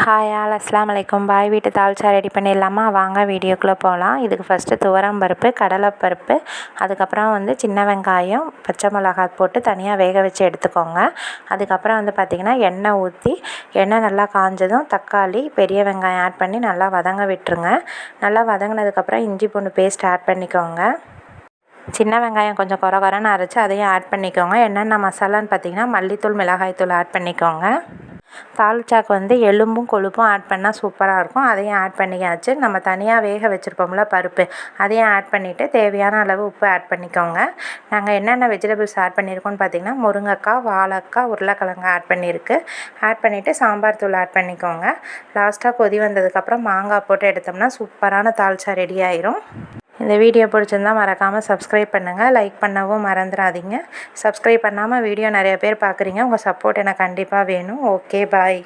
Hi all அஸ்ஸலாமு அலைக்கும். பாய் வீட்டு தால்ச்சா ரெடி பண்ணிடலாமா? வாங்க வீடியோக்குள்ளே போகலாம். இதுக்கு ஃபஸ்ட்டு துவரம் பருப்பு, கடலைப்பருப்பு, அதுக்கப்புறம் சின்ன வெங்காயம், பச்சை மிளகாய் போட்டு தனியாக வேக வச்சு எடுத்துக்கோங்க. அதுக்கப்புறம் பார்த்திங்கன்னா எண்ணெய் ஊற்றி எண்ணெய் நல்லா காஞ்சதும் தக்காளி, பெரிய வெங்காயம் ஆட் பண்ணி நல்லா வதங்க விட்டுருங்க. நல்லா வதங்கினதுக்கப்புறம் இஞ்சி பூண்டு பேஸ்ட் ஆட் பண்ணிக்கோங்க. சின்ன வெங்காயம் கொஞ்சம் கொரன்னு அரைச்சி அதையும் ஆட் பண்ணிக்கோங்க. என்னென்ன மசாலான்னு பார்த்திங்கன்னா மல்லித்தூள், மிளகாய்த்தூள் ஆட் பண்ணிக்கோங்க. தால்ச்சாக்கு எலும்பும் கொழுப்பும் ஆட் பண்ணால் சூப்பராக இருக்கும். அதையும் ஆட் பண்ணியாச்சு. நம்ம தனியாக வேக வச்சுருப்போம்ல பருப்பு, அதையும் ஆட் பண்ணிவிட்டு தேவையான அளவு உப்பு ஆட் பண்ணிக்கோங்க. நாங்கள் என்னென்ன வெஜிடபிள்ஸ் ஆட் பண்ணியிருக்கோன்னு பார்த்திங்கன்னா முருங்கைக்காய், வாழைக்காய், உருளைக்கிழங்கு ஆட் பண்ணிவிட்டு சாம்பார் தூள் ஆட் பண்ணிக்கோங்க. லாஸ்ட்டாக கொதி வந்ததுக்கப்புறம் மாங்காய் போட்டு எடுத்தோம்னா சூப்பரான தால்ச்சா ரெடி ஆயிரும். இந்த வீடியோ பிடிச்சிருந்தால் மறக்காமல் சப்ஸ்கிரைப் பண்ணுங்கள். லைக் பண்ணவும் மறந்துடாதீங்க. சப்ஸ்கிரைப் பண்ணாமல் வீடியோ நிறைய பேர் பார்க்குறீங்க. உங்கள் சப்போர்ட் எனக்கு கண்டிப்பாக வேணும். ஓகே, பாய்.